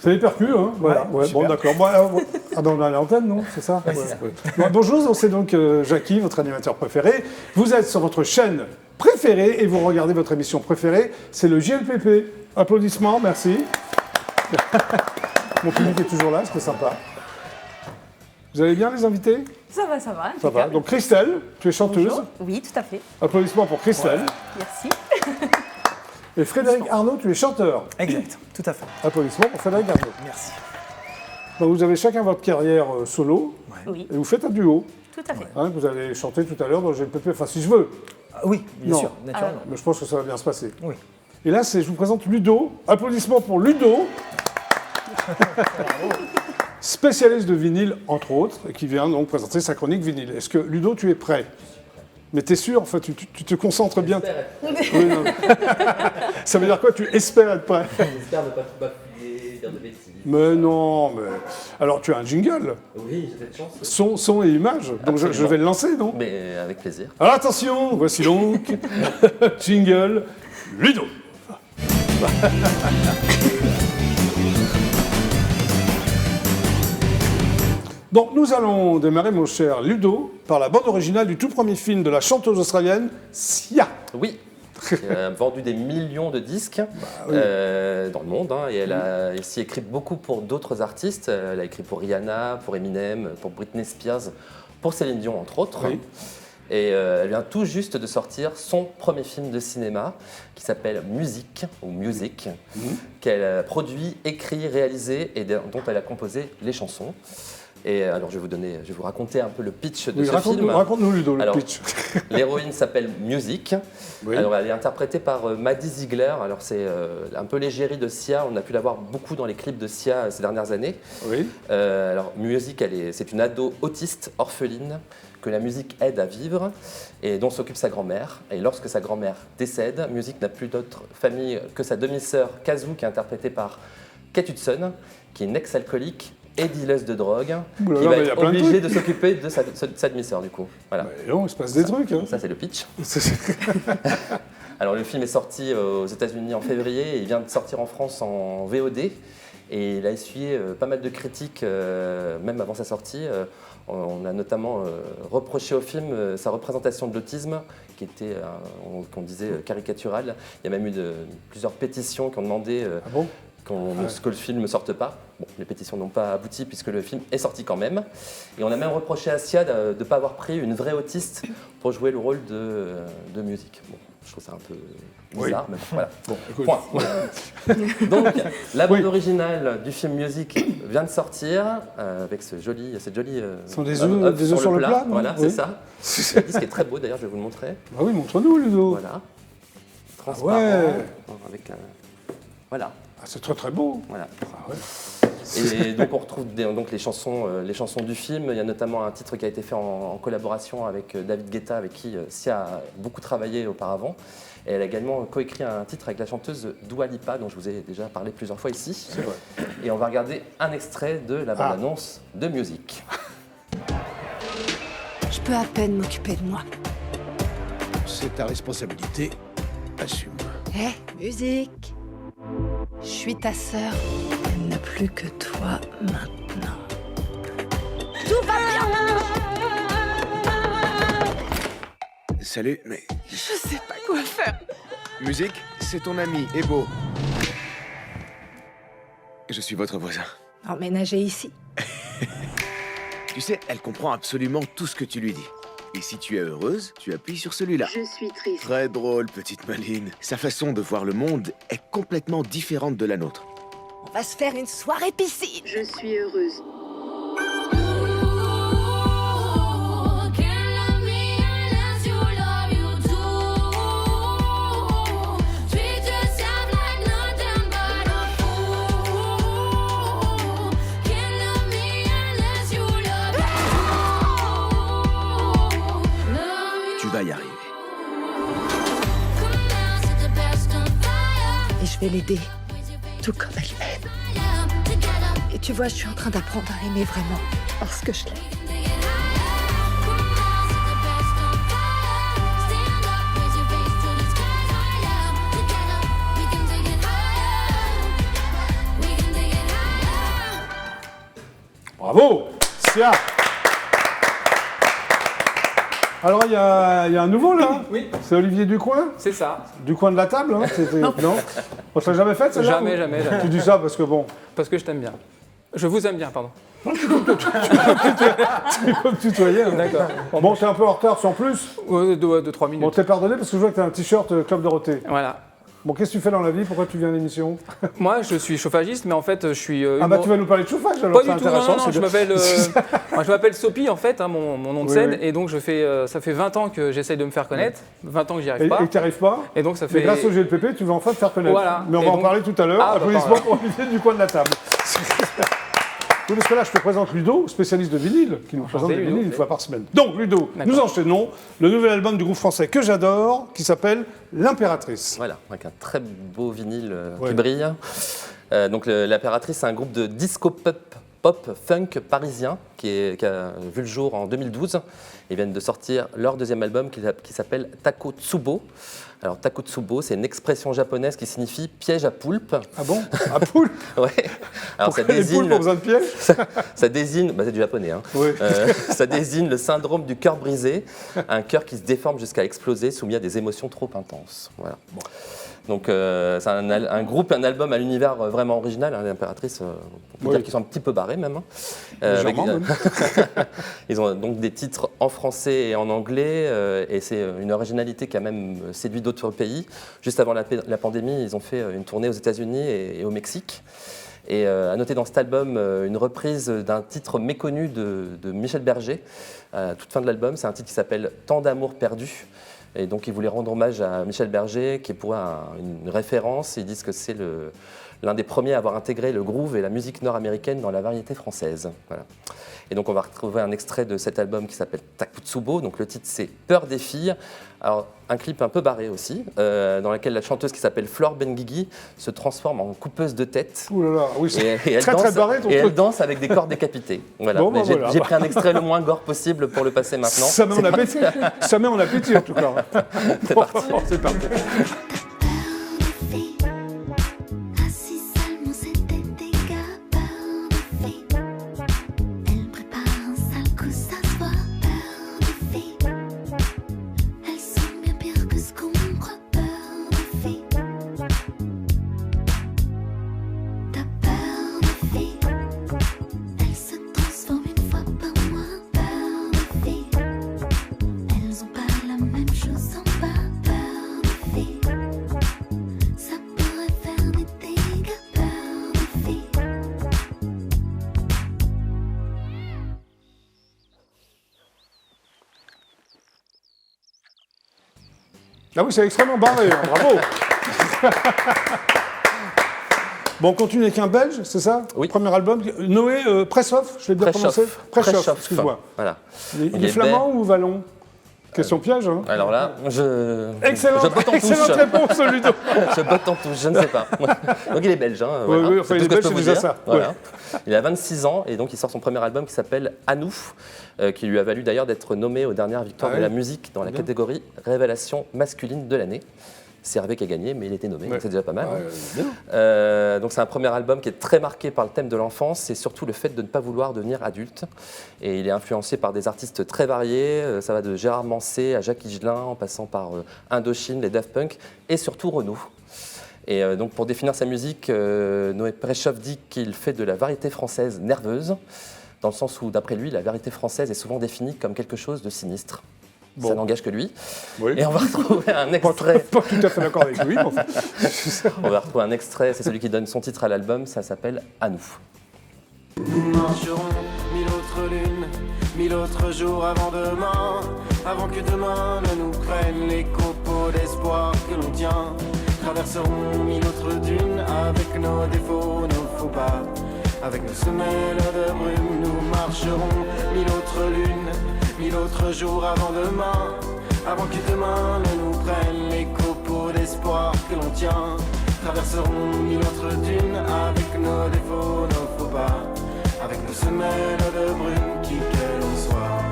C'est les percus, hein. Voilà. Ouais, Bon, d'accord. Bon, on est à l'antenne, non? C'est ça? Ouais, c'est ça. Bon, bonjour, c'est donc Jackie, votre animateur préféré. Vous êtes sur votre chaîne préférée et vous regardez votre émission préférée. C'est le JLPP. Applaudissements, merci. Mon public est toujours là, c'était sympa. Vous allez bien, les invités? Ça va, ça va. Ça va. Donc, Christelle, tu es chanteuse. Bonjour. Oui, tout à fait. Applaudissements pour Christelle. Merci. Et Frédéric Arnaud, tu es chanteur. Exact, tout à fait. Applaudissements pour Frédéric Arnaud. Merci. Donc, vous avez chacun votre carrière solo Oui, et vous faites un duo. tout à fait. Hein, que vous allez chanter tout à l'heure dans le GLPP. Enfin, si je veux. Oui, bien Non. sûr, naturellement. Mais je pense que ça va bien se passer. Oui. Et là, je vous présente Ludo. Applaudissements pour Ludo. Spécialiste de vinyle, entre autres, et qui vient donc présenter sa chronique vinyle. Est-ce que, Ludo, tu es prêt? Mais t'es sûr? Enfin, tu te concentres bien. Oui, non. Ça veut dire quoi? Tu espères être prêt? J'espère ne pas tout bafouiller, dire de bêtises. Mais non, mais... Alors, tu as un jingle. Oui, j'ai cette chance. Son et image. Donc, je vais le lancer, non? Mais avec plaisir. Alors, attention, voici donc jingle Ludo. Donc, nous allons démarrer, mon cher Ludo, par la bande originale du tout premier film de la chanteuse australienne Sia. Oui, qui a vendu des millions de disques dans le monde. Hein, et elle a aussi écrit beaucoup pour d'autres artistes. Elle a écrit pour Rihanna, pour Eminem, pour Britney Spears, pour Céline Dion, entre autres. Oui. Et elle vient tout juste de sortir son premier film de cinéma qui s'appelle Music, qu'elle a produit, écrit, réalisé et dont elle a composé les chansons. Et alors je vais vous raconter un peu le pitch de ce film. Raconte-nous, Ludo, le Alors, pitch. L'héroïne s'appelle Music. Oui. Alors, elle est interprétée par Maddie Ziegler. Alors, c'est un peu l'égérie de Sia. On a pu la voir beaucoup dans les clips de Sia ces dernières années. Oui. Alors, Music, c'est une ado autiste, orpheline, que la musique aide à vivre et dont s'occupe sa grand-mère. Et lorsque sa grand-mère décède, Music n'a plus d'autre famille que sa demi-sœur Kazoo, qui est interprétée par Kate Hudson, qui est une ex-alcoolique et dealeuse de drogue, Oulala, qui va mais y a être plein de obligée trucs. de s'occuper de sa demi-sœur, du coup. Voilà. Mais non, il se passe des trucs. Hein. Ça, c'est le pitch. Alors, le film est sorti aux États-Unis en février et il vient de sortir en France en VOD. Et il a essuyé pas mal de critiques, même avant sa sortie. On a notamment reproché au film sa représentation de l'autisme, qui était, qu'on disait, caricaturale. Il y a même eu plusieurs pétitions qui ont demandé Ah bon? que le film ne sorte pas. Bon, les pétitions n'ont pas abouti puisque le film est sorti quand même. Et on a même reproché à Sia de ne pas avoir pris une vraie autiste pour jouer le rôle de musique. Bon, je trouve ça un peu bizarre, mais bon, voilà. Bon, écoute. Point. Donc, la bande originale du film Music vient de sortir avec cette jolie Ce sont des œufs sur le plat, non? Voilà, Oui. c'est ça. Le disque est très beau, d'ailleurs, je vais vous le montrer. Bah oui, montre-nous, Ludo. Voilà. Transparent. ouais. Avec voilà. Ah, c'est très très beau. Voilà. Ah ouais. Et donc on retrouve donc les chansons du film. Il y a notamment un titre qui a été fait en collaboration avec David Guetta, avec qui Sia a beaucoup travaillé auparavant. Et elle a également coécrit un titre avec la chanteuse Dua Lipa, dont je vous ai déjà parlé plusieurs fois ici. C'est vrai. Et on va regarder un extrait de la bande-annonce de Music. Je peux à peine m'occuper de moi. C'est ta responsabilité. Assume. Hé, musique. Je suis ta sœur. Elle n'a plus que toi maintenant. Tout va bien. Salut, mais... Je sais pas quoi faire. Musique, c'est ton ami, Ebo. Je suis votre voisin. Emménager ici. Tu sais, elle comprend absolument tout ce que tu lui dis. Et si tu es heureuse, tu appuies sur celui-là. Je suis triste. Très drôle, petite Maline. Sa façon de voir le monde est complètement différente de la nôtre. On va se faire une soirée piscine. Je suis heureuse. Tu vas y arriver. Et je vais l'aider. Tout comme elle m'aime. Et tu vois, je suis en train d'apprendre à aimer vraiment. Parce que je l'aime. Bravo, Sia. Alors, il y a un nouveau, là. Oui. C'est Olivier Ducoin, C'est ça. du coin de la table. Hein. Non. On ne l'a jamais fait, celle-là? Jamais, jamais, jamais. Tu dis ça parce que, bon, Parce que je t'aime bien. Je vous aime bien, pardon. tu peux me tutoyer. Hein. D'accord. Bon, t'es un peu en retard, sans plus. De 3 Bon, minutes. t'es pardonné parce que je vois que t'as un t-shirt Club Dorothée. Voilà. Bon, qu'est-ce que tu fais dans la vie? Pourquoi tu viens à l'émission? Moi, je suis chauffagiste, mais en fait, je suis. Ah bah tu vas nous parler de chauffage alors, Pas c'est du tout, intéressant. non, c'est je bien. m'appelle moi, je m'appelle Sopi en fait, hein, mon nom de Oui, scène, oui. et donc ça fait 20 ans que j'essaye de me faire connaître, 20 ans que j'y arrive pas, Et tu n'y arrives pas? et donc ça Mais fait... grâce au GLPP, tu vas enfin te faire connaître. Voilà. Mais on Et va en donc- parler tout à l'heure. Ah, bah, Applaudissements pardon. pour Olivier du coin de la table. Oui, parce que là, je te présente Ludo, spécialiste de vinyle, qui nous présente des Ludo. vinyles une fois par semaine. Donc, Ludo, D'accord. nous enchaînons le nouvel album du groupe français que j'adore, qui s'appelle L'Impératrice. Voilà, avec un très beau vinyle Ouais. qui brille. Donc l'Impératrice, c'est un groupe de disco pop funk parisien qui a vu le jour en 2012. Ils viennent de sortir leur deuxième album qui s'appelle Takotsubo. Alors Takotsubo, c'est une expression japonaise qui signifie piège à poulpe. Ah bon? À poule? Ouais. Alors ça Pourquoi les poules désigne, ont besoin de pièges? ça désigne, bah, c'est du japonais, hein. Oui. Ça désigne le syndrome du cœur brisé, un cœur qui se déforme jusqu'à exploser, soumis à des émotions trop intenses. Voilà. Donc c'est un groupe, un album à l'univers vraiment original, hein, l'Impératrice, on peut Oui. dire qu'ils sont un petit peu barrés même. Hein. Légèrement, même. Ils ont donc des titres en français et en anglais, et c'est une originalité qui a même séduit d'autres pays. Juste avant la pandémie, ils ont fait une tournée aux États-Unis et au Mexique. Et à noter dans cet album une reprise d'un titre méconnu de Michel Berger, à toute fin de l'album. C'est un titre qui s'appelle « Tant d'amour perdu ». Et donc ils voulaient rendre hommage à Michel Berger, qui est pour une référence. Ils disent que c'est l'un des premiers à avoir intégré le groove et la musique nord-américaine dans la variété française. Voilà. Et donc on va retrouver un extrait de cet album qui s'appelle Takotsubo. Donc le titre c'est Peur des filles. Alors un clip un peu barré aussi, dans lequel la chanteuse qui s'appelle Flore Benguigui se transforme en coupeuse de tête. Ouh là là, oui, c'est Et elle très danse, très barré ton et elle truc. danse avec des corps décapités. Voilà. Bon, Mais bah, j'ai voilà. j'ai pris un extrait le moins gore possible pour le passer maintenant. Ça met en appétit. Ça met en appétit en tout cas. C'est parti. C'est parti. Assis seulement c'était des gars, peur de filles. Elle prépare un sale coup, ça se voit, peur de filles. Elles sont bien pires que ce qu'on croit, peur de filles. T'as peur de filles. Elles se transforment une fois par mois, peur de filles. Elles ont pas la même chose en bas, peur de filles. Ça pourrait faire des dégâts, peur de filles. Ah oui, c'est extrêmement barré, hein, bravo. Bon, on continue avec un Belge, c'est ça? Oui. Premier album. Noé Pressoff, je l'ai bien prononcé? Pressoff, excuse-moi. Voilà. Il est flamand ou wallon? Question piège, hein? Alors là, je Excellente botte en touche. réponse, Ludo. Je botte en touche, je ne sais pas. Donc il est belge. Hein, Oui, voilà. oui, enfin, C'est il est tout ce que je belge, peux c'est vous déjà dire. ça. Voilà. Il a 26 ans et donc il sort son premier album qui s'appelle À nous, qui lui a valu d'ailleurs d'être nommé aux dernières victoires Ah de oui. la musique dans la Bien. catégorie Révélation masculine de l'année. C'est Hervé qui a gagné, mais il était nommé, Ouais. donc c'est déjà pas mal. Ouais, hein. bien. Donc c'est un premier album qui est très marqué par le thème de l'enfance et surtout le fait de ne pas vouloir devenir adulte. Et il est influencé par des artistes très variés, ça va de Gérard Manset à Jacques Higelin, en passant par Indochine, les Daft Punk et surtout Renaud. Et donc pour définir sa musique, Noé Pressoff dit qu'il fait de la variété française nerveuse, dans le sens où d'après lui, la variété française est souvent définie comme quelque chose de sinistre. Bon. Ça n'engage que lui. Oui. Et on va retrouver un Pas, extrait. pas tout à fait d'accord avec lui, mais enfin. On va retrouver un extrait, c'est celui qui donne son titre à l'album, ça s'appelle À nous. Nous marcherons 1000 autres lunes, 1000 autres jours avant demain, avant que demain ne nous prenne les copeaux d'espoir que l'on tient. Traverserons 1000 autres dunes avec nos défauts, nos faux pas, avec nos semelles de brume. Nous marcherons 1000 autres lunes, 1000 autres jours avant demain, avant que demain ne nous prenne les copeaux d'espoir que l'on tient. Traverserons 1000 autres dunes avec nos défauts, nos faux pas, avec nos semelles de brume, qui que l'on soit.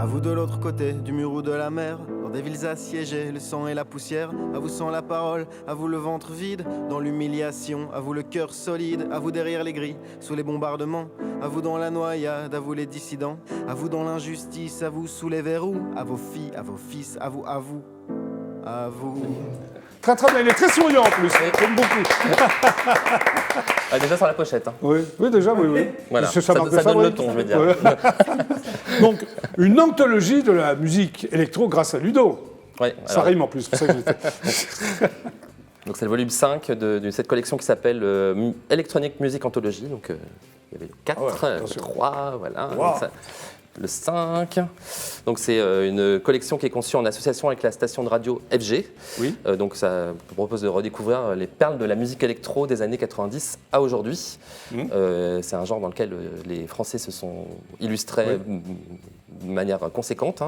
À vous de l'autre côté du mur ou de la mer, dans des villes assiégées, le sang et la poussière. À vous sans la parole, à vous le ventre vide, dans l'humiliation. À vous le cœur solide, à vous derrière les grilles, sous les bombardements. À vous dans la noyade, à vous les dissidents. À vous dans l'injustice, à vous sous les verrous. À vos filles, à vos fils, à vous, à vous. À vous. Très très bien, il est très souriant en plus, j'aime beaucoup. Ah, déjà sur la pochette. Hein. Oui, oui, déjà, oui, oui. Voilà. C'est Ça marque de donne le fabrique. ton, je veux dire. Ouais. Donc, une anthologie de la musique électro grâce à Ludo. Ouais, Ça alors, rime en plus, c'est pour ça que j'étais. donc c'est le volume 5 de cette collection qui s'appelle Electronic Music Anthology. Donc il y avait le 4, Ah ouais, le attention. 3, voilà. Wow. Donc, le 5. Donc c'est une collection qui est conçue en association avec la station de radio FG. Oui. Donc ça propose de redécouvrir les perles de la musique électro des années 90 à aujourd'hui. C'est un genre dans lequel les Français se sont illustrés de manière conséquente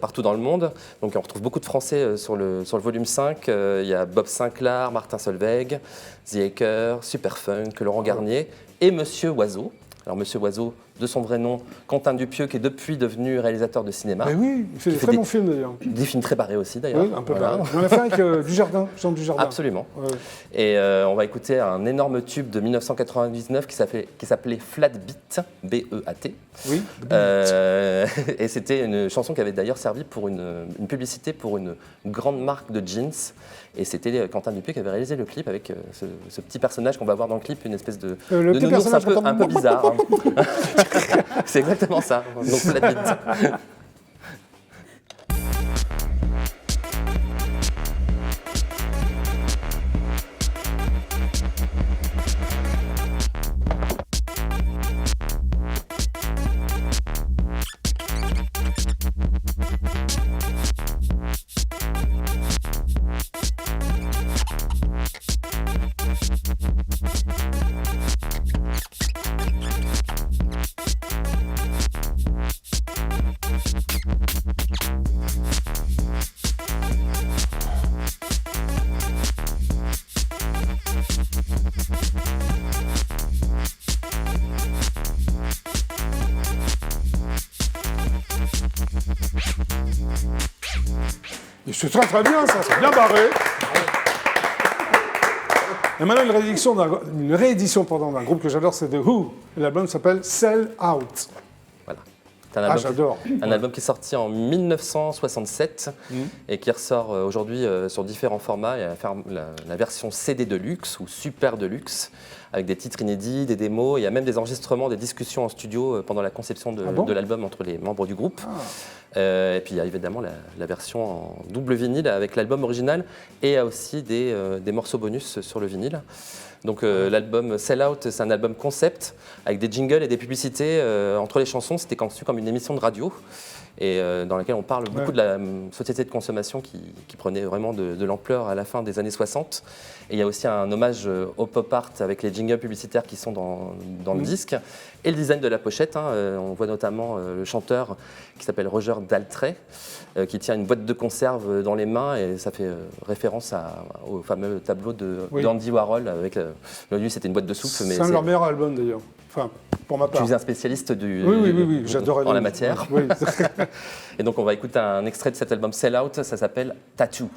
partout dans le monde. Donc on retrouve beaucoup de Français sur le volume 5. Il y a Bob Sinclair, Martin Solveig, The Hacker, Superfunk, Laurent Garnier et Monsieur Oiseau. Alors Monsieur Oiseau, de son vrai nom, Quentin Dupieux, qui est depuis devenu réalisateur de cinéma. Mais oui, il fait des très bons films d'ailleurs. Des films très barrés aussi d'ailleurs. Oui, un peu Voilà. pareil. On en a fait avec Dujardin, Jean Dujardin. Absolument. Ouais. Et on va écouter un énorme tube de 1999 qui s'appelait Flat Beat, B-E-A-T. Oui. Et c'était une chanson qui avait d'ailleurs servi pour une publicité pour une grande marque de jeans. Et c'était Quentin Dupieux qui avait réalisé le clip avec ce petit personnage qu'on va voir dans le clip, une espèce de Le petit nounours personnage un peu bizarre. Hein. C'est exactement ça. Donc Flat Beat. Et c'est très très bien, ça, c'est bien barré. Et maintenant, une réédition d'un groupe que j'adore, c'est The Who. Et l'album s'appelle Sell Out. Voilà. C'est un album J'adore. Un album qui est sorti en 1967 et qui ressort aujourd'hui sur différents formats. Il y a la version CD Deluxe ou Super Deluxe avec des titres inédits, des démos. Il y a même des enregistrements, des discussions en studio pendant la conception de l'album entre les membres du groupe. Et puis il y a évidemment la version en double vinyle avec l'album original et il y a aussi des morceaux bonus sur le vinyle. Donc l'album Sell Out, c'est un album concept avec des jingles et des publicités entre les chansons. C'était conçu comme une émission de radio et dans laquelle on parle beaucoup de la société de consommation qui prenait vraiment de l'ampleur à la fin des années 60. Et il y a aussi un hommage au pop art avec les jingles publicitaires qui sont dans le disque et le design de la pochette. On voit notamment le chanteur qui s'appelle Roger Daltrey qui tient une boîte de conserve dans les mains et ça fait référence au fameux tableau d'Andy Warhol avec lui c'était une boîte de soupe. C'est un de leurs meilleurs albums d'ailleurs. Enfin, pour ma part. Tu es un spécialiste oui, j'adorais en la matière. Oui. Et donc on va écouter un extrait de cet album Sell Out, ça s'appelle Tattoo.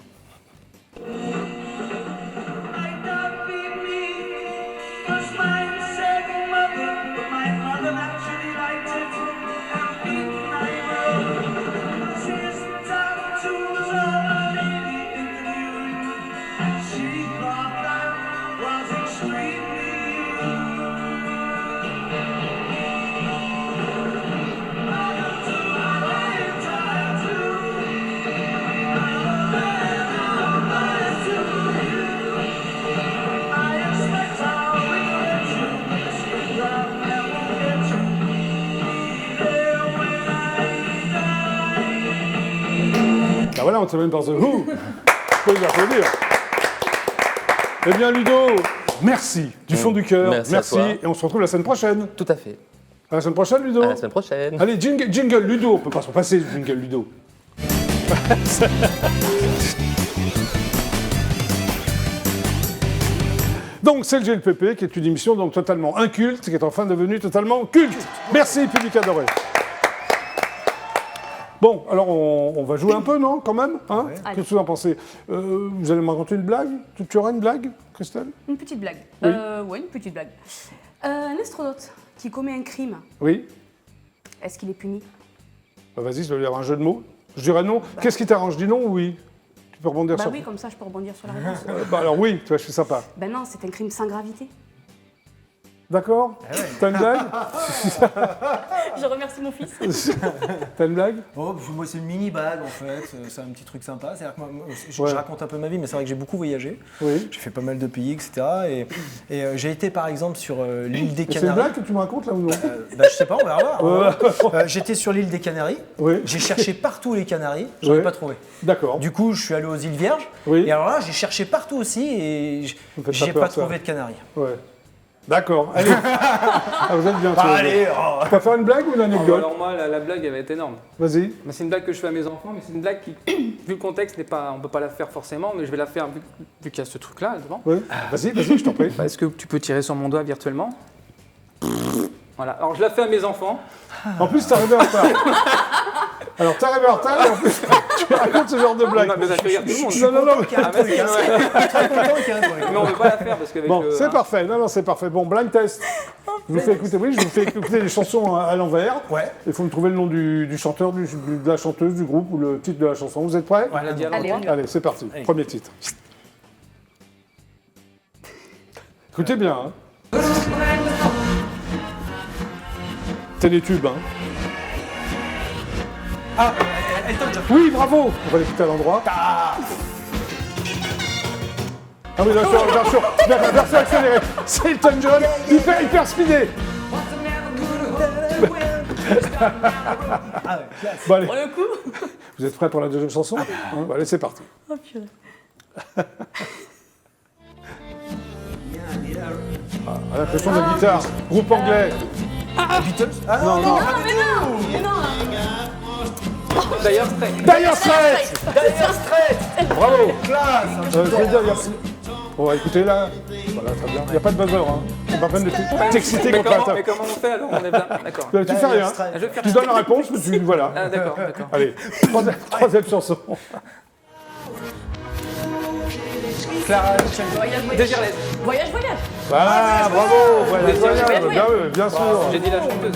Ah voilà, on termine par The Who. Faut les applaudir. Eh bien, Ludo, merci du fond du cœur. Merci à toi. Et on se retrouve la semaine prochaine. Tout à fait. À la semaine prochaine, Ludo. À la semaine prochaine. Allez, jingle Ludo. On peut pas s'en passer du jingle Ludo. Donc, c'est le GLPP qui est une émission donc totalement inculte, qui est enfin devenue totalement culte. Merci, public adoré. Bon, alors on va jouer un peu, non, quand même hein Ouais. Qu'est-ce que vous en pensez Vous allez me raconter une blague tu auras une blague, Christelle Une petite blague. Oui. Ouais, une petite blague. Un astronaute qui commet un crime, Oui. est-ce qu'il est puni? Bah, vas-y, je vais avoir un jeu de mots. Je dirais non. Qu'est-ce qui t'arrange? Dis non ou oui? Tu peux rebondir Bah sur... oui, comme ça je peux rebondir sur la réponse. Bah alors oui, tu vois, je suis sympa. Ben non, c'est un crime sans gravité. D'accord T'as une blague Je remercie mon fils. T'as une blague Oh, moi, c'est une mini bague en fait, c'est un petit truc sympa. C'est-à-dire que moi, je Ouais. raconte un peu ma vie, mais c'est vrai que j'ai beaucoup voyagé. Oui. J'ai fait pas mal de pays, etc. Et j'ai été par exemple sur l'île des Et c'est une Canaries. blague que tu me racontes là ou non Bah, je sais pas, on va voir. J'étais sur l'île des Canaries. Oui. J'ai cherché partout les Canaries, j'en Oui. ai pas trouvé. D'accord. Du coup, je suis allé aux îles Vierges. Oui. Et alors là, j'ai cherché partout aussi et me fait j'ai peur, pas ça. trouvé de Canaries. Ouais. D'accord, allez. Ah, vous êtes bien. Bah, tous les allez, deux. oh. Tu vas faire une blague ou une anecdote Alors moi, la blague, elle va être énorme. Vas-y. Mais c'est une blague que je fais à mes enfants, mais c'est une blague qui, vu le contexte, on ne peut pas la faire forcément, mais je vais la faire vu qu'il y a ce truc-là devant. Oui. Vas-y, je t'en prie. Est-ce que tu peux tirer sur mon doigt virtuellement? Voilà, alors je la fais à mes enfants. En plus, t'es arrivé en retard. Alors, t'es arrivé en retard et en plus, tu racontes ce genre de blague. Non, mais ça fait rire tout le monde. Non, non, non. Ah, parce que- ouais. Très content qu'il y ait un truc. Mais on ne peut pas la faire parce qu'avec Bon, le... c'est parfait. Non, c'est parfait. Bon, blind test. Je vous fais écouter, oui, je vous fais écouter les chansons à l'envers. Ouais. Il faut me trouver le nom du chanteur, de la chanteuse, du groupe ou le titre de la chanson. Vous êtes prêts? On l'a dit à Allez, l'endroit. on y va. Allez, c'est parti. Allez. Premier titre. Écoutez bien. Hein. Télétube, hein. Ah, Elton John. Oui, bravo. On va l'écouter à l'endroit. Ah oui, version accélérée. C'est Elton John, hyper speedé. Ah ouais, classe. Bon, allez. Pour le coup. Vous êtes prêts pour la deuxième chanson? Hein, bon, allez, c'est parti. Oh purée. À l'impression de la guitare. Groupe anglais. Beatles. Ah, Non, non. D'ailleurs, c'est... Dire Straits. Dire Straits. Bravo. Classe. Je veux dire, il y a... On va écouter là. Voilà, très bien. Il n'y a pas de buzzer. Hein. C'est pas peine de t'exciter Mais contre comment on fait alors? On est bien, d'accord. Tu fais rien. Ah, je vais faire Tu donnes la réponse, mais tu... Voilà. Ah, d'accord. Allez, troisième chanson. Clara Désirless. Voyage. Ah, bravo. Voilà, bien sûr. J'ai dit la chanteuse.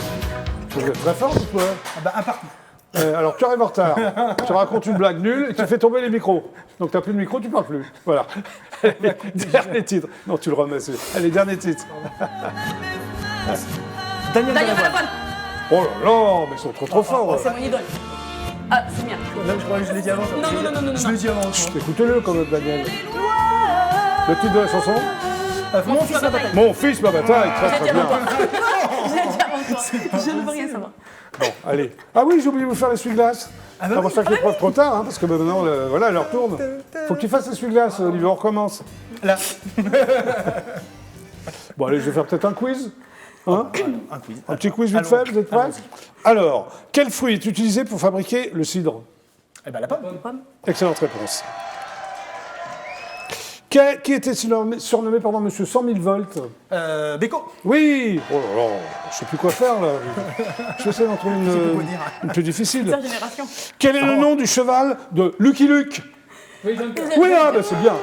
Vous êtes très fort, toi. Ah bah, un partout. Alors, tu arrives en retard. Tu racontes une blague nulle et tu fais tomber les micros. Donc, tu n'as plus de micro, tu ne parles plus. Voilà. Dernier titre. Non, tu le remets. Allez, dernier titre. Daniel Daniel Balavoine. Balavoine. Oh là là, mais ils sont trop forts. C'est mon idole. Ah, c'est bien. Là, je crois que je l'ai dit avant. Non. Je l'ai dit avant. Écoutez-le quand même, Daniel. Le titre de la chanson? Mon fils ma bataille. Mon fils, ma bataille. Très très bien. J'ai dit avant toi. Je ne veux rien savoir. Bon, allez. Ah oui, j'ai oublié de vous faire l'essuie-glace. Ah bah C'est pour ça que l'épreuve trop tard, hein, parce que maintenant, voilà, elle retourne. Faut que tu fasses l'essuie-glace, Olivier, on recommence. Là. Bon, allez, je vais faire peut-être un quiz. Hein? Un quiz. Un petit quiz vite fait, vous êtes prêts? Alors, quel fruit est utilisé pour fabriquer le cidre? Eh ben la pomme. Excellente réponse. Qui était surnommé pendant Monsieur 100 000 volts? Beko. Oui. Oh là là, je sais plus quoi faire là. Je vais essayer d'en trouver une plus difficile. Sa génération. Quel est le nom du cheval de Lucky Luke? Oui, John Kerr. Oui, ah, bah, c'est bien.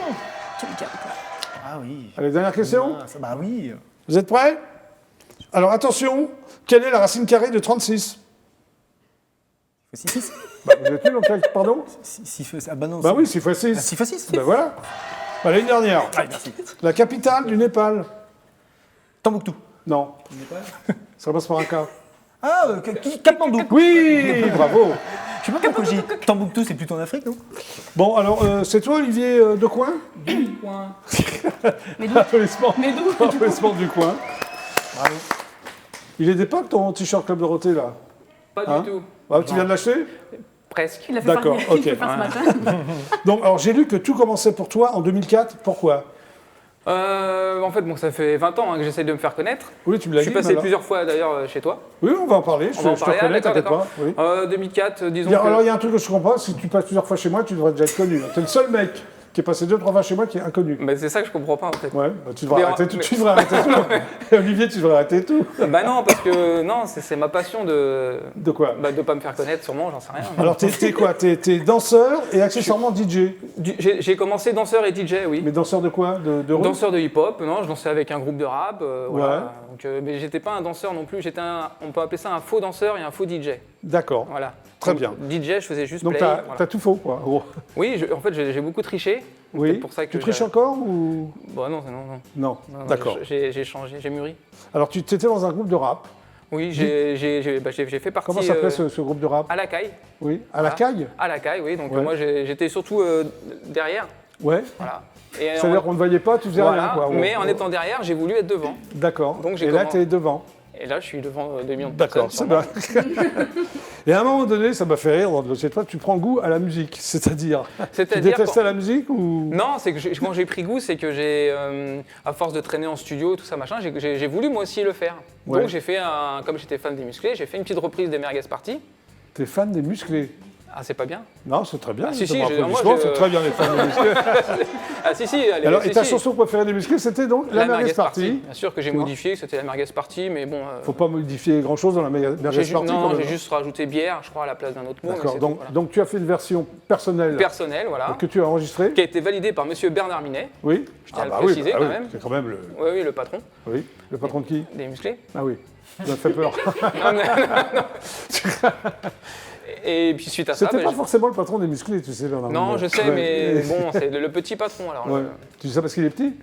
Ah oui. Allez, dernière question. Ah, bah oui. Vous êtes prêts? Alors attention, quelle est la racine carrée de 36? 6. Bah, vous êtes nul, donc, pardon? 6 ah bah non. Bah oui, 6 x 6. 6 x 6. Ben voilà. Allez, une dernière. Allez, merci. La capitale du Népal? Tombouctou. Non. Ça commence par un K. Ah, Katmandou. Oui, bravo. Je sais pas pourquoi j'ai dit Tombouctou, c'est plutôt en Afrique, non? Bon, alors, c'est toi, Olivier Decoing? Point. Applaudissements. Applaudissements du coin. Bravo. Il est d'époque, ton t-shirt Club Dorothée, là? Pas Hein? du tout. Ah, tu viens de l'acheter? Presque. Il a fait D'accord, faire, ok. il fait faire ce matin. Donc, alors, j'ai lu que tout commençait pour toi en 2004. Pourquoi? En fait, bon, ça fait 20 ans que j'essaie de me faire connaître. Oui, tu me Je l'as suis dit. passé mais alors- plusieurs fois d'ailleurs chez toi. Oui, on va en parler. On va en Je te parler. reconnais, D'accord, t'inquiète d'accord. pas. Oui. 2004, disons Alors, que... il y a un truc que je comprends, si tu passes plusieurs fois chez moi, tu devrais déjà être connu. T'es le seul mec qui est passé 2-3 fois chez moi qui est inconnu. Mais c'est ça que je comprends pas en fait. Ouais, bah, tu devrais Mais arrêter tout. mais- Tu devrais arrêter tout. Olivier, tu devrais arrêter tout. Bah non, parce que non, c'est ma passion de De quoi pas me faire connaître, sûrement, j'en sais rien. Alors, t'es quoi? T'es danseur et accessoirement DJ. J'ai commencé danseur et DJ, oui. Mais danseur de quoi? De rock? Danseur de hip-hop, non, je dansais avec un groupe de rap, voilà. Donc, mais j'étais pas un danseur non plus, on peut appeler ça un faux danseur et un faux DJ. D'accord. Voilà. Très Donc, bien. DJ, je faisais juste Donc, play. t'as voilà. tout faux, quoi, en gros. Oui, en fait, j'ai beaucoup triché. Oui. C'est pour ça que Tu triches encore ou... Bon, non. Non. Non, D'accord. J'ai changé, j'ai mûri. Alors, tu étais dans un groupe de rap. Oui, j'ai fait partie. Comment s'appelait ce groupe de rap? À la caille. Oui. À la caille? À la caille, oui. Donc Ouais. moi, j'étais surtout derrière. Ouais. Voilà. Et C'est-à-dire qu'on ne voyait pas, tu faisais voilà, rien, quoi. mais en étant derrière, j'ai voulu être devant. D'accord. Donc, j'ai Et là, comment- tu es devant. Et là, je suis devant 2 millions de D'accord, personnes. ça va. Et à un moment donné, ça m'a fait rire dans le dossier de toi, tu prends goût à la musique. C'est-à-dire, tu détestais la musique ou... Non, c'est que quand j'ai pris goût, c'est que j'ai, à force de traîner en studio, tout ça, machin, j'ai voulu moi aussi le faire. Ouais. Donc j'ai fait, comme j'étais fan des musclés, j'ai fait une petite reprise des Merguez Party. T'es fan des musclés? Ah, c'est pas bien? Non, c'est très bien. Ah, si, si, Moi, moi, c'est très bien les fans des musclés. Ah si, si, allez, Alors, si, et ta si. chanson préférée des musclés, c'était donc la Merguez Party. Bien sûr que j'ai modifié, que c'était la Merguez Party, mais bon... Faut pas modifier grand-chose dans la Merguez Party. Non, quand même. j'ai juste rajouté bière, je crois, à la place d'un autre mot. mais D'accord, c'est donc, tout, voilà. donc tu as fait une version personnelle Personnelle, voilà, que tu as enregistrée. qui a été validée par monsieur Bernard Minet. Oui. Je tiens à le préciser, quand même. C'est quand même le... Oui, oui, le patron Oui, le patron de qui? des musclés. Ah oui, ça me fait peur. Non, non. Et puis suite à ça... C'était bah, pas forcément le patron des musclés, tu sais, Bernard Non, Minet. je sais, Ouais. mais bon, c'est le petit patron, alors. Ouais. Tu dis ça parce qu'il est petit?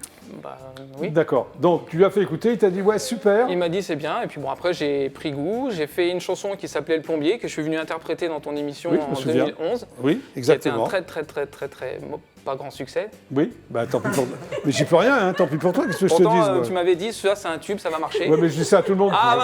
Bah, oui. D'accord. Donc, tu lui as fait écouter, il t'a dit, ouais, super. Il m'a dit c'est bien, et puis bon, après j'ai pris goût, j'ai fait une chanson qui s'appelait Le Plombier, que je suis venu interpréter dans ton émission Oui, je me en souviens. 2011. Oui, Qui a été exactement. un très, pas grand succès. Oui, bah tant pis pour mais j'y peux rien, hein, tant pis pour toi, qu'est-ce que je te Pourtant, dise moi. tu m'avais dit, ça c'est un tube, ça va marcher. Ouais, mais je dis ça à tout le monde. Ah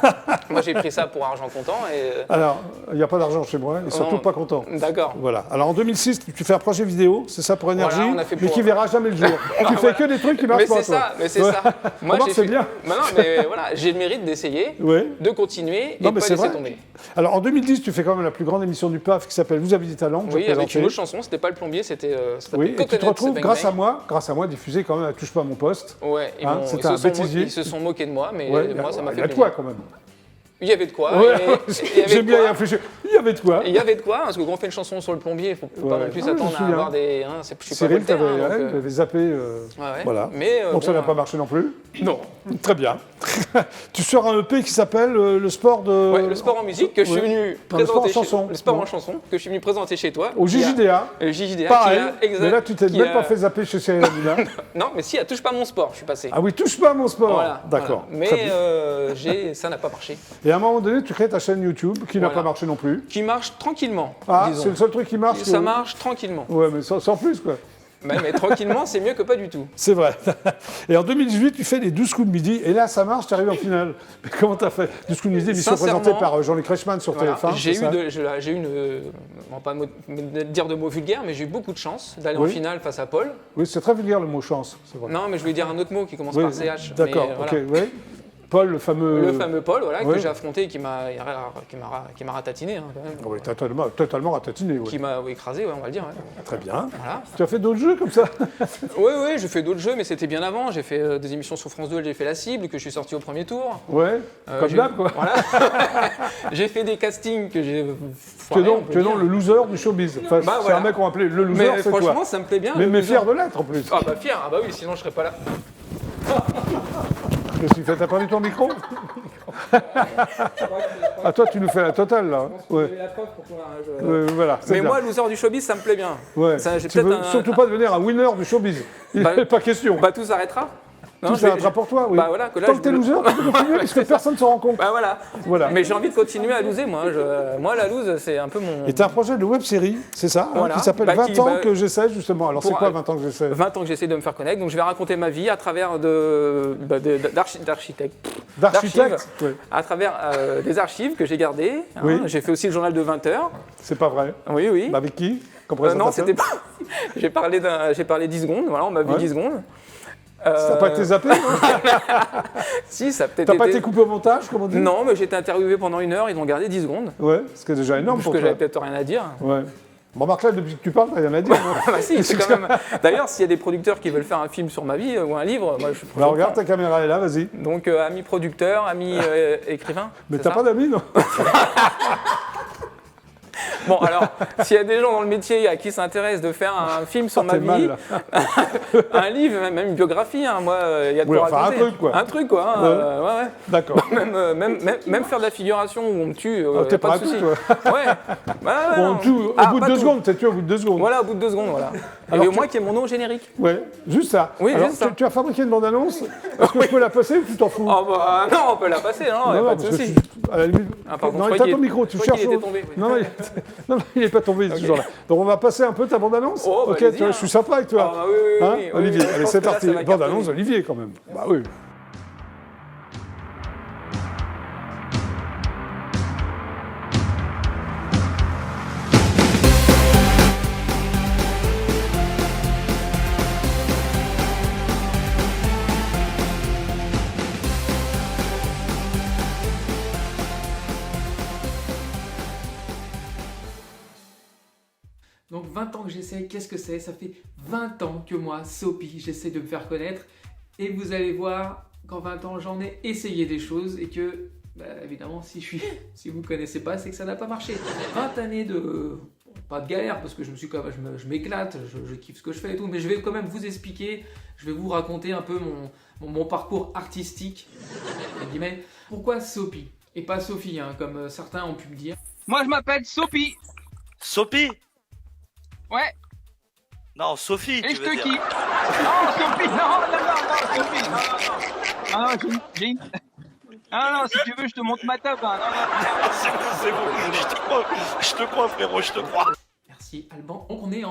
bah Moi j'ai pris ça pour argent comptant et... Alors, il n'y a pas d'argent chez moi, et surtout Non. pas content. D'accord. Voilà. Alors en 2006, tu fais un projet vidéo, c'est ça pour Énergie, Voilà, on a fait mais pour- qui verra jamais le jour. Tu fais que des trucs qui marchent Mais pas. c'est toi. ça, mais c'est Ouais. ça. Moi Remarque, j'ai c'est fait- bien. Non, non, mais voilà, j'ai le mérite d'essayer, Ouais. de continuer et Non, mais pas c'est laisser vrai. tomber. Alors en 2010, tu fais quand même la plus grande émission du PAF qui s'appelle Vous avez du talent. que Oui, j'ai avec présentée. une autre chanson, c'était pas Le Plombier, c'était... Oui, et tu te retrouves grâce à moi, diffusé quand même à Touche pas à mon poste. Ouais, Hein, ils, c'était un bêtisier. ils se sont moqués de moi, mais Ouais, moi ça m'a il fait y a de plaisir. quoi quand même. Il y avait de quoi. Ouais, et- il y avait J'ai de bien quoi. réfléchi. Il y avait de quoi. Et il y avait de quoi, parce que quand on fait une chanson sur le plombier, il faut pas Ouais. non plus Ah, je me s'attendre à souviens. avoir des... Hein, je suis pas Cyril Voltaire, hein, donc, t'avait zappé. ouais, ouais. Voilà. Mais, Donc ça bon, n'a pas marché non plus. Non. Très bien. Tu sors un EP qui s'appelle le sport de. Ouais, le sport en musique que je suis Ouais. venu Non, le sport en présenter chanson. le sport Non. en chanson que je suis venu présenter chez toi. Au qui a- JJDA. Le JJDA Pareil. qui a Mais là, tu t'es qui même a- pas fait zapper chez Cyril Hanouna. Non, mais si, elle touche pas mon sport, je suis passé. Ah oui, touche pas à mon sport. Voilà, D'accord. voilà. Très Mais bien. ça n'a pas marché. Et à un moment donné, tu crées ta chaîne YouTube qui n'a Voilà. pas marché non plus. Qui marche tranquillement, Ah, disons. c'est le seul truc qui marche. Ça marche tranquillement. Ouais, mais sans plus, quoi. Mais tranquillement, c'est mieux que pas du tout. C'est vrai. Et en 2018, tu fais les 12 coups de midi. Et là, ça marche, tu arrives en finale. Mais comment tu as fait 12 coups de midi, émission Sincèrement, présentée par Jean-Luc Reichmann sur Voilà. TF1. J'ai c'est ça eu une, on va pas dire de mots vulgaires, mais j'ai eu beaucoup de chance d'aller en Oui. finale face à Paul. Oui, c'est très vulgaire le mot chance, c'est vrai. Non, mais je voulais dire un autre mot qui commence Oui, par CH. D'accord, mais, ok, voilà. oui. Paul, le fameux. Le fameux Paul, voilà, oui. que j'ai affronté, et qui m'a ratatiné, hein, quand même. Oui, totalement ratatiné, oui. Qui m'a écrasé, ouais, on va le dire. Ouais. Très bien. Voilà. Tu as fait d'autres jeux comme ça? Oui, j'ai fait d'autres jeux, mais c'était bien avant. J'ai fait des émissions sur France 2, j'ai fait La Cible, que je suis sorti au premier tour. Ouais, comme j'ai- d'hab, quoi. Voilà. J'ai fait des castings que j'ai Tu es foirés, on donc, peut tu es dire. donc le loser du showbiz. Enfin, Bah, c'est voilà. un mec qu'on appelait le loser, Mais c'est franchement, toi. ça me plaît bien. Mais le fier loser. de l'être en plus. Ah bah fier, ah bah oui, sinon je serais pas là. Qu'est-ce que tu fais? T'as perdu ton micro? Ah, toi, tu nous fais la totale, là. Ouais. Voilà, c'est Mais bien. moi, loser du showbiz, ça me plaît bien. Ouais. Ça, j'ai Tu veux peut-être un- surtout pas devenir un winner du showbiz. Il Bah, n'est pas question. Bah tout s'arrêtera. Non, Tout je vais- s'arrêtera pour toi, oui. Bah voilà, que là, Tant je que t'es veux- loser, tu peux continuer parce que personne ne s'en rend compte. Bah voilà. Voilà. Mais j'ai envie de continuer à loser, moi. Moi, la lose, c'est un peu mon... Et t'as un projet de web-série, c'est ça, hein, Voilà. qui s'appelle Bah, 20 qui- ans bah, que j'essaie, justement. Alors, c'est pour- quoi 20 ans que j'essaie? 20 ans que j'essaie de me faire connaître, donc je vais raconter ma vie à travers d'architectes. D'architecte? Oui. À travers des archives que j'ai gardées. Hein. Oui. J'ai fait aussi le journal de 20 heures. C'est pas vrai. Oui, oui. Bah, avec qui comme Non, présentateur? c'était pas... j'ai parlé 10 secondes, voilà, on m'a vu Ouais. 10 secondes. Ça n'a pas été zappé, non? Si, ça a peut-être T'as pas été... été coupé au montage, comme on dit? Non, mais j'ai été interviewé pendant 1 heure, ils ont gardé 10 secondes. Ouais, ce qui est déjà énorme Parce pour que toi. j'avais peut-être rien à dire. Ouais. Bon, Marc, là, depuis que tu parles, t'as rien à dire. non Bah si, c'est quand même. D'ailleurs, s'il y a des producteurs qui veulent faire un film sur ma vie ou un livre, moi je suis Bah, regarde, ta caméra est là, vas-y. Donc, ami producteur, ami écrivain. Mais c'est t'as ça pas d'amis, non? Bon, alors, s'il y a des gens dans le métier à qui s'intéresse de faire un film sur ma T'es vie, mal, là. un livre, même une biographie, hein, moi, il y a de Oui, quoi enfin, un raconter. truc, quoi. Un truc, quoi. Hein, ouais. D'accord. Même faire de la figuration où on me tue, T'es pas pas de à tout, souci. toi. Ouais. Bah, Bon, non. au Ah, bout de pas 2 tout. secondes, t'es tué au bout de 2 secondes. Voilà, au bout de 2 secondes, voilà. Alors, Et au moins qu'il y ait mon nom au générique. Ouais, juste ça. Oui, Alors, juste ça. tu as fabriqué une bande-annonce. Est-ce que je peux la passer ou tu t'en fous? Oh bah non, on peut la passer, non, y a pas de parce que souci. à la limite... Ah, pardon, non, je éteins croyais ton qu'il- micro, tu je croyais cherches... qu'il était tombé, oui. Non, il n'est pas tombé, ce jour-là. Donc on va passer un peu ta bande-annonce. Oh, bah, ok, allez-y, tu vois, hein. je suis sympa avec toi. Ah, bah, oui, Hein, oui, Olivier, oui, je allez, pense c'est que là, parti. ça va Bande-annonce cartonner. d'Olivier, quand même. Bah oui. Donc 20 ans que j'essaie, qu'est-ce que c'est? Ça fait 20 ans que moi, Soapy, j'essaie de me faire connaître. Et vous allez voir qu'en 20 ans, j'en ai essayé des choses et que, bah, évidemment, si vous ne connaissez pas, c'est que ça n'a pas marché. 20 années de... pas de galère, parce que je m'éclate, je kiffe ce que je fais et tout, mais je vais quand même vous expliquer, je vais vous raconter un peu mon parcours artistique, entre guillemets. Pourquoi Soapy et pas Sophie, hein, comme certains ont pu me dire. Moi, je m'appelle Soapy. Sophie? Ouais. Non, Sophie, Et tu je veux te dire. kiffe. Non, Sophie, non, Sophie, non, j'ai une... Non, si tu veux, je te montre ma table. Hein. Non. C'est bon, je te crois, frérot, je te crois. Merci Alban. Donc on est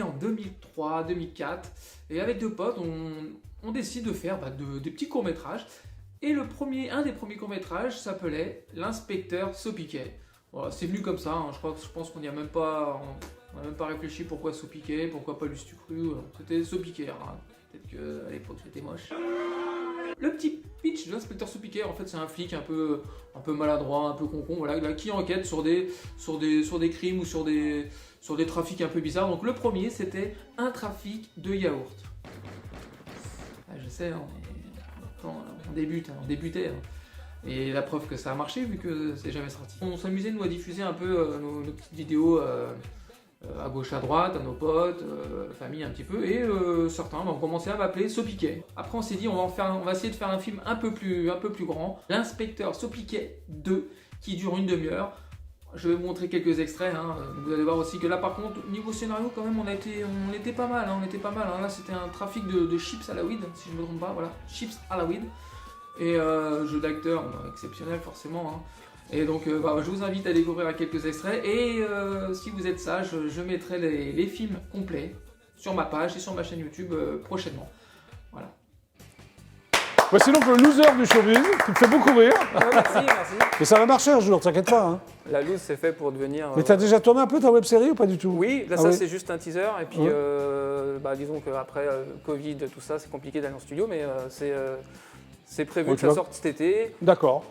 en 2003, 2004, et avec deux potes, on décide de faire des petits courts-métrages. Et un des premiers courts-métrages s'appelait L'inspecteur Sopiquet. Voilà, c'est venu comme ça, hein. Je pense qu'on n'y a même pas... On n'a même pas réfléchi pourquoi Sopiquet, pourquoi pas Lustucru, c'était Sopiquet. Hein. Peut-être qu'à l'époque j'étais moche. Le petit pitch de l'inspecteur Sopiquet, en fait c'est un flic un peu maladroit, un peu concon, voilà, là, qui enquête sur des crimes ou sur des trafics un peu bizarres. Donc le premier c'était un trafic de yaourt. Ah, je sais, hein, mais on débutait. Hein. Et la preuve que ça a marché vu que c'est jamais sorti. On s'amusait nous à diffuser un peu nos petites vidéos à gauche à droite, à nos potes, famille un petit peu, et certains ont commencé à m'appeler Sopiquet. Après on s'est dit on va essayer de faire un film un peu plus grand, L'inspecteur Sopiquet 2, qui dure une demi-heure. Je vais vous montrer quelques extraits, hein. Vous allez voir aussi que là par contre, niveau scénario quand même on était pas mal, hein. Là c'était un trafic de chips à la weed, si je ne me trompe pas, voilà, chips à la weed. Et jeu d'acteur exceptionnel forcément, hein. Et donc je vous invite à découvrir quelques extraits et si vous êtes sage, je mettrai les films complets sur ma page et sur ma chaîne YouTube prochainement. Voilà. Voici donc le loser du showbiz, qui me fait beaucoup rire. Merci. Mais ça va marcher un jour, t'inquiète pas. Hein. La loose c'est fait pour devenir... Mais t'as déjà tourné un peu ta web-série ou pas du tout? Oui, là Ah ça oui. c'est juste un teaser et puis disons qu'après Covid, tout ça, c'est compliqué d'aller en studio, mais c'est prévu que ça sorte cet été. D'accord.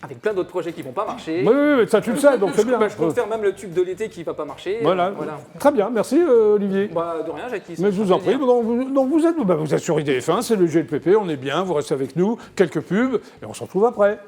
Avec plein d'autres projets qui vont pas marcher. Oui, mais ça tu le sais, donc c'est bien. Je compte faire même le tube de l'été qui va pas marcher. Voilà. Très bien, merci Olivier. De rien, Jackie. Mais je vous en prie, donc vous êtes sur IDF1, c'est le GLPP, on est bien, vous restez avec nous, quelques pubs, et on se retrouve après.